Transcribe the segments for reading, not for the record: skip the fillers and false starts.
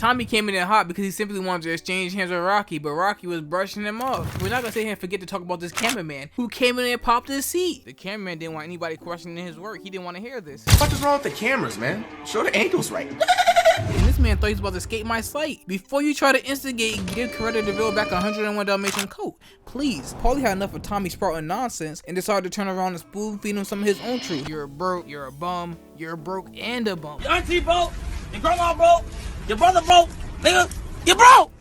Tommy came in there hot because he simply wanted to exchange hands with Rocky, but Rocky was brushing him off. We're not gonna sit here and forget to talk about this cameraman who came in there and popped his seat. The cameraman didn't want anybody questioning his work. He didn't want to hear this. What is wrong with the cameras, man? Show the angles right. And this man thought he was about to escape my sight. Before you try to instigate, give Coretta DeVille back a 101 Dalmatian coat. Please. Paulie had enough of Tommy sprouting nonsense and decided to turn around and spoon feed him some of his own truth. You're broke, you're a bum, you're broke and a bum. Your auntie broke, your grandma broke, your brother broke, nigga, you broke!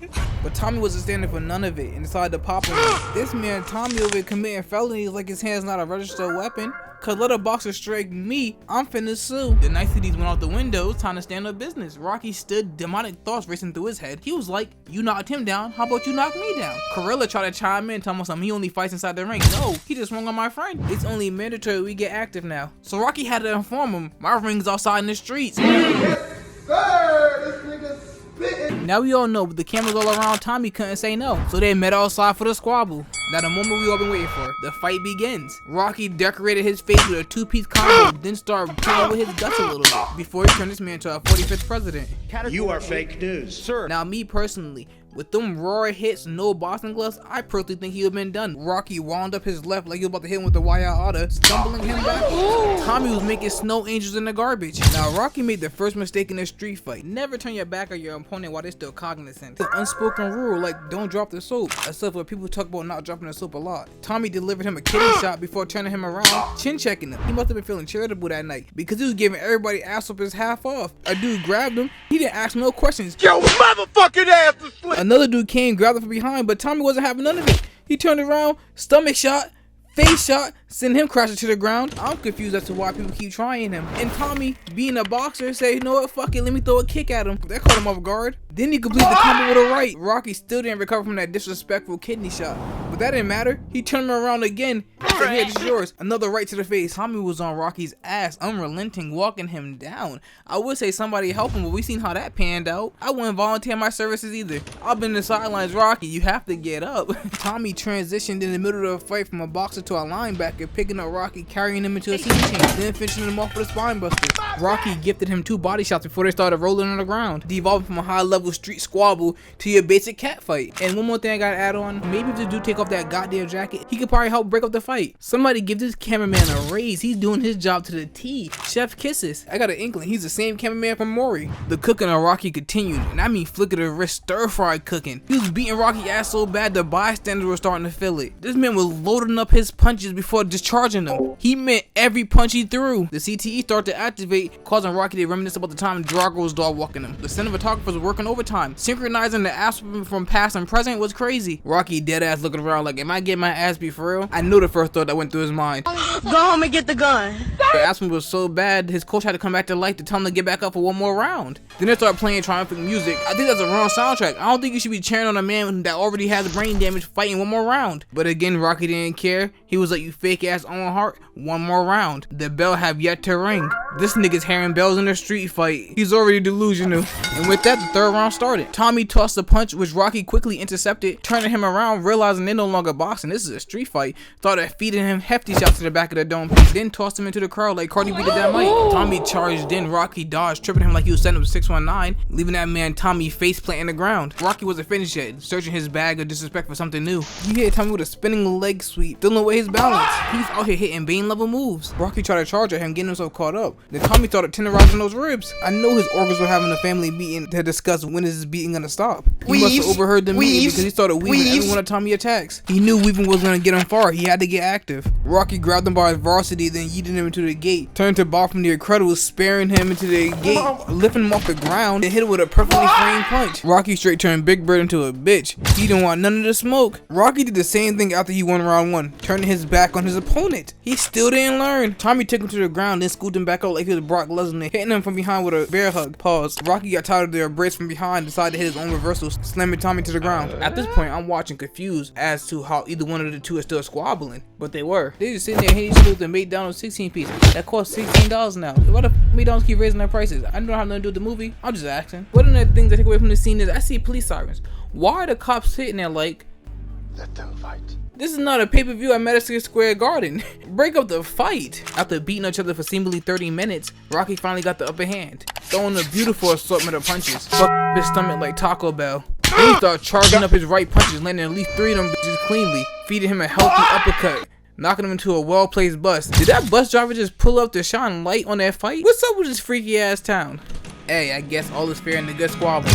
But Tommy wasn't standing for none of it and decided to pop him. This man Tommy over here committing felonies like his hand's not a registered weapon. Cause let a boxer strike me, I'm finna sue. The niceties went out the window, it's time to stand up business. Rocky stood, demonic thoughts racing through his head. He was like, you knocked him down, how about you knock me down? Corella tried to chime in, telling him he only fights inside the ring. No, he just swung on my friend. It's only mandatory we get active now. So Rocky had to inform him, my ring's outside in the streets. Yes, sir, this nigga's spitting. Now we all know, but the cameras all around Tommy couldn't say no. So they met outside for the squabble. Now the moment we all been waiting for, the fight begins. Rocky decorated his face with a two-piece combo, then started playing with his guts a little bit before he turned this man to a 45th president. You are fake news, sir. Now me personally, with them raw hits, no boxing gloves, I personally think he would have been done. Rocky wound up his left like he was about to hit him with the Wayada, stumbling him back. Tommy was making snow angels in the garbage. Now Rocky made the first mistake in a street fight. Never turn your back on your opponent while they're still cognizant. It's an unspoken rule like don't drop the soap, except for people talk about not dropping the soap a lot. Tommy delivered him a kidney shot before turning him around, chin checking him. He must have been feeling charitable that night because he was giving everybody ass whoopers half off. A dude grabbed him, he didn't ask no questions. Yo, motherfucking ass to sleep. Another dude came, grabbed him from behind, but Tommy wasn't having none of it. He turned around, stomach shot, face shot, sent him crashing to the ground. I'm confused as to why people keep trying him. And Tommy, being a boxer, said, you know what, fuck it, let me throw a kick at him. That caught him off guard. Then he completed the combo with a right. Rocky still didn't recover from that disrespectful kidney shot. But that didn't matter. He turned him around again and said, here, this is yours. Another right to the face. Tommy was on Rocky's ass, unrelenting, walking him down. I would say somebody help him, but we seen how that panned out. I wouldn't volunteer my services either. I've been in the sidelines, Rocky, you have to get up. Tommy transitioned in the middle of the fight from a boxer to a linebacker, picking up Rocky, carrying him into a scene change, then finishing him off with a spine buster. Rocky gifted him 2 body shots before they started rolling on the ground, devolving from a high-level street squabble to your basic cat fight. And one more thing I gotta add on, maybe if the dude take off that goddamn jacket, he could probably help break up the fight. Somebody give this cameraman a raise, he's doing his job to the T. Chef kisses. I got an inkling, he's the same cameraman from Maury. The cooking of Rocky continued, and I mean flick of the wrist stir-fried cooking. He was beating Rocky ass so bad the bystanders were starting to feel it. This man was loading up his punches before discharging them. He meant every punch he threw. The CTE started to activate, causing Rocky to reminisce about the time Drago was dog walking him. The cinematographers were working overtime. Synchronizing the ass whipping from past and present was crazy. Rocky dead ass looking around like, am I getting my ass beat for real? I know the first thought that went through his mind. Go home and get the gun. The ass whipping was so bad, his coach had to come back to life to tell him to get back up for one more round. Then they started playing triumphant music. I think that's a wrong soundtrack. I don't think you should be cheering on a man that already has brain damage fighting one more round. But again, Rocky didn't care. He was like, you fake ass Owen Hart, one more round. The bell have yet to ring. This nigga's hearing bells in a street fight. He's already delusional. And with that, the third round started. Tommy tossed a punch, which Rocky quickly intercepted, turning him around, realizing they're no longer boxing. This is a street fight. Started feeding him hefty shots to the back of the dome piece, then tossed him into the crowd like Cardi B did that mic. Tommy charged in, Rocky dodged, tripping him like he was setting up 619, leaving that man Tommy face planting the ground. Rocky wasn't finished yet, searching his bag of disrespect for something new. He hit Tommy with a spinning leg sweep, dealing away his balance. He's out here hitting Bane level moves. Rocky tried to charge at him, getting himself caught up. Then Tommy started tenderizing those ribs. I know his organs were having a family meeting to discuss when is this beating gonna stop. He must have overheard the meeting because he started weaving every one of Tommy attacks. He knew weaving was gonna get him far. He had to get active. Rocky grabbed him by his varsity, then yeeted him into the gate. Turned to Bob from the Incredibles, sparing him into the gate, lifting him off the ground, and hit him with a perfectly framed punch. Rocky straight turned Big Bird into a bitch. He didn't want none of the smoke. Rocky did the same thing after he won round 1, turning his back on his opponent. He still didn't learn. Tommy took him to the ground, then scooped him back out like he was Brock Lesnar, hitting him from behind with a bear hug. Pause. Rocky got tired of the embrace from behind, decided to hit his own reversal, slamming Tommy to the ground. At this point, I'm watching confused as to how either one of the two is still squabbling, but they were. They just sitting there hitting each other with the McDonald's 16 piece. That costs $16 now. Why the McDonald's keep raising their prices? I don't have nothing to do with the movie. I'm just asking. One of the things I take away from the scene is I see police sirens. Why are the cops sitting there like, Let them fight. This is not a pay-per-view at Madison Square Garden. Break up the fight. After beating each other for seemingly 30 minutes, Rocky finally got the upper hand, throwing a beautiful assortment of punches. Fuck his stomach like Taco Bell. Then he started charging up his right punches, landing at least 3 of them bitches cleanly, feeding him a healthy uppercut, knocking him into a well-placed bus. Did that bus driver just pull up to shine light on that fight? What's up with this freaky ass town? Hey, I guess all is fair in the good squabble.